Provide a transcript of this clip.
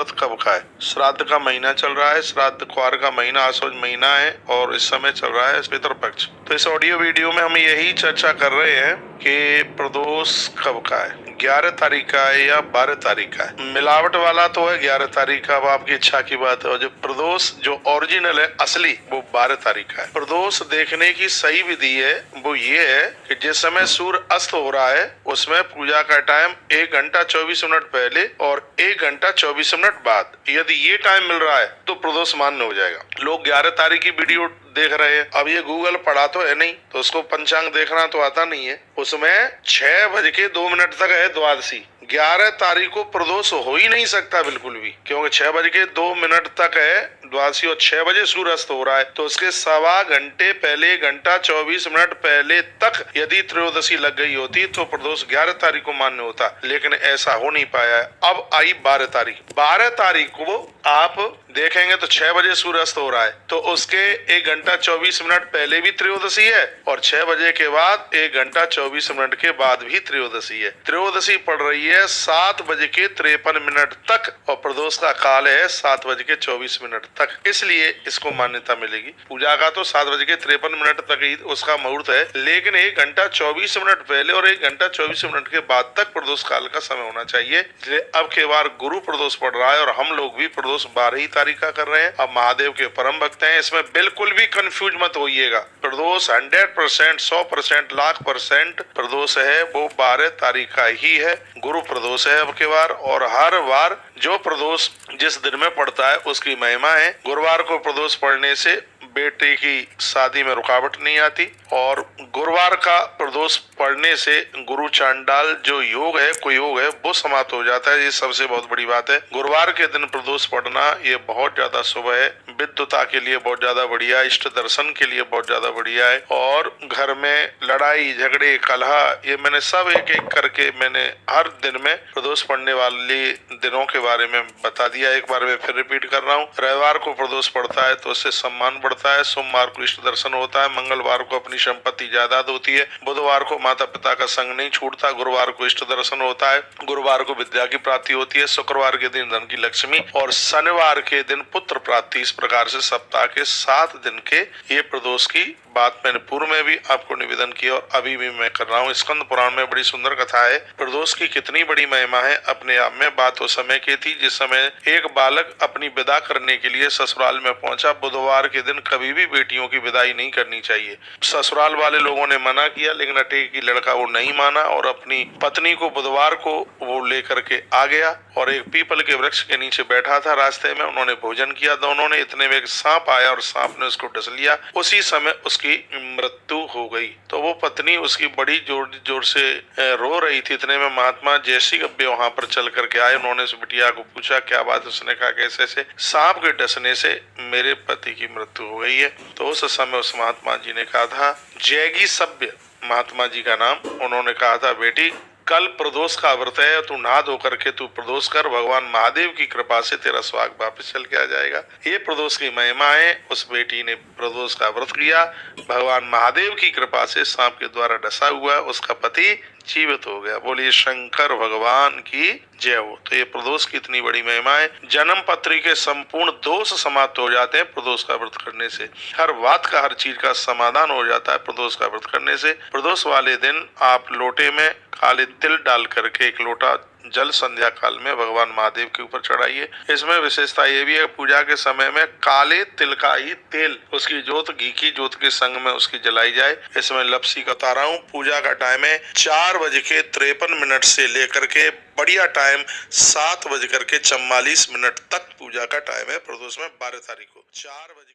व्रत कब का है? श्राद्ध का महीना चल रहा है, श्राद्ध क्वार का महीना, आश्वज महीना है और इस समय चल रहा है पितृपक्ष। तो इस ऑडियो वीडियो में हम यही चर्चा कर रहे हैं कि प्रदोष कब का है, 11 तारीख का है या 12 तारीख का है। मिलावट वाला तो है 11 तारीख का, अब आपकी इच्छा की बात है। और जो प्रदोष जो ओरिजिनल है असली वो 12 तारीख का है। प्रदोष देखने की सही विधि है वो ये है कि जिस समय सूर्य अस्त हो रहा है उसमें पूजा का टाइम 1 घंटा 24 मिनट पहले और 1 घंटा 24 मिनट बाद, यदि ये टाइम मिल रहा है तो प्रदोष मान्य हो जाएगा। लोग 11 तारीख की वीडियो देख रहे हैं, अब ये गूगल पढ़ा तो है नहीं तो उसको पंचांग देखना तो आता नहीं है। उसमें 6:02 तक है द्वादशी। 11 तारीख को प्रदोष हो ही नहीं सकता बिल्कुल भी, क्योंकि 6:02 तक है द्वादशी और 6 बजे सूर्य अस्त हो रहा है। तो उसके सवा घंटे पहले, 1 घंटा 24 मिनट पहले तक यदि त्रयोदशी लग गई होती तो प्रदोष 11 तारीख को मान्य होता, लेकिन ऐसा हो नहीं पाया है। अब आई 12 तारीख। 12 तारीख को आप देखेंगे तो 6 बजे सूर्य अस्त हो रहा है, तो उसके 1 घंटा 24 मिनट पहले भी त्रयोदशी है और 6 बजे के बाद 1 घंटा 24 मिनट के बाद भी त्रयोदशी है। त्रयोदशी पड़ रही है 7:53 तक और प्रदोष का काल है 7:24 तक, इसलिए इसको मान्यता मिलेगी। पूजा का तो 7:53 तक ही उसका मुहूर्त है, लेकिन 1 घंटा 24 मिनट पहले और 1 घंटा 24 मिनट के बाद तक प्रदोष काल का समय होना चाहिए। इसलिए अब के बार गुरु प्रदोष पड़ रहा है और हम लोग भी प्रदोष 12 तारीख का कर रहे हैं। अब महादेव के परम भक्त हैं, इसमें बिल्कुल भी कंफ्यूज मत होइएगा। प्रदोष 100%, 100%, लाख % प्रदोष है वो 12 तारीख का ही है। गुरु प्रदोष है अब के बार, और हर बार जो प्रदोष जिस दिन में पड़ता है उसकी महिमा है। गुरुवार को प्रदोष पड़ने से बेटे की शादी में रुकावट नहीं आती, और गुरुवार का प्रदोष पड़ने से गुरु चांडाल जो योग है, कोई योग है, वो समाप्त हो जाता है। ये सबसे बहुत बड़ी बात है। गुरुवार के दिन प्रदोष पड़ना ये बहुत ज्यादा शुभ है, विद्युता के लिए बहुत ज्यादा बढ़िया, इष्ट दर्शन के लिए बहुत ज्यादा बढ़िया है। और घर में लड़ाई झगड़े कलह ये मैंने सब एक एक करके मैंने हर दिन में प्रदोष पड़ने वाले दिनों के बारे में बता दिया। एक बार मैं फिर रिपीट कर रहा हूँ। रविवार को प्रदोष पड़ता है तो उससे सम्मान बढ़ता है, सोमवार को इष्ट दर्शन होता है, मंगलवार को अपनी संपत्ति जायदाद होती है, बुधवार को माता पिता का संग नहीं छूटता, गुरुवार को इष्ट दर्शन होता है, गुरुवार को विद्या की प्राप्ति होती है, शुक्रवार के दिन धन की लक्ष्मी और शनिवार के दिन पुत्र प्राप्ति। इस प्रकार से सप्ताह के 7 दिन के ये प्रदोष की बात मैंने पूर्व में भी आपको निवेदन किया और अभी भी मैं कर रहा हूँ। स्कंद पुराण में बड़ी सुंदर कथा है। प्रदोष की कितनी बड़ी महिमा है अपने आप में। बात उस समय की थी जिस समय एक बालक अपनी विदा करने के लिए ससुराल में पहुंचा। बुधवार के दिन कभी भी बेटियों की विदाई नहीं करनी चाहिए। ससुराल वाले लोगों ने मना किया, लेकिन अटे की लड़का वो नहीं माना और अपनी पत्नी को बुधवार को वो लेकर के आ गया और एक पीपल के वृक्ष के नीचे बैठा था। रास्ते में उन्होंने भोजन किया दोनों ने, इतने में एक सांप आया और सांप ने उसको डस लिया। उसी समय उसकी मृत्यु हो गई। तो वो पत्नी उसकी बड़ी जोर जोर से रो रही थी। इतने में महात्मा जैसी गब्बे वहां पर चल करके आए। उन्होंने उस बिटिया को पूछा क्या बात। उसने कहा कैसे से सांप के डसने से मेरे पति की मृत्यु हो गई है। तो उस समय उस महात्मा जी ने कहा था, जैगी सभ्य महात्मा जी का नाम, उन्होंने कहा था बेटी कल प्रदोष का व्रत है, तू नहा धो करके तू प्रदोष कर, भगवान महादेव की कृपा से तेरा स्वाग वापस चल के आ जाएगा। ये प्रदोष की महिमा है। उस बेटी ने प्रदोष का व्रत किया, भगवान महादेव की कृपा से सांप के द्वारा डसा हुआ उसका पति जीवित हो गया। बोलिए शंकर भगवान की जय हो। तो ये प्रदोष की इतनी बड़ी महिमा है। जन्म पत्री के संपूर्ण दोष समाप्त हो जाते हैं प्रदोष का व्रत करने से। हर बात का, हर चीज का समाधान हो जाता है प्रदोष का व्रत करने से। प्रदोष वाले दिन आप लोटे में काले तिल डाल करके 1 लोटा जल संध्या काल में भगवान महादेव के ऊपर चढ़ाइए। इसमें विशेषता ये भी है कि पूजा के समय में काले तिल का ही तेल, उसकी जोत घी की जोत के संग में उसकी जलाई जाए। इसमें लपसी का बता रहा हूँ। पूजा का टाइम है 4:53 से लेकर के बढ़िया टाइम 7:44 तक पूजा का टाइम है प्रदोष में 12 तारीख को 4 बजे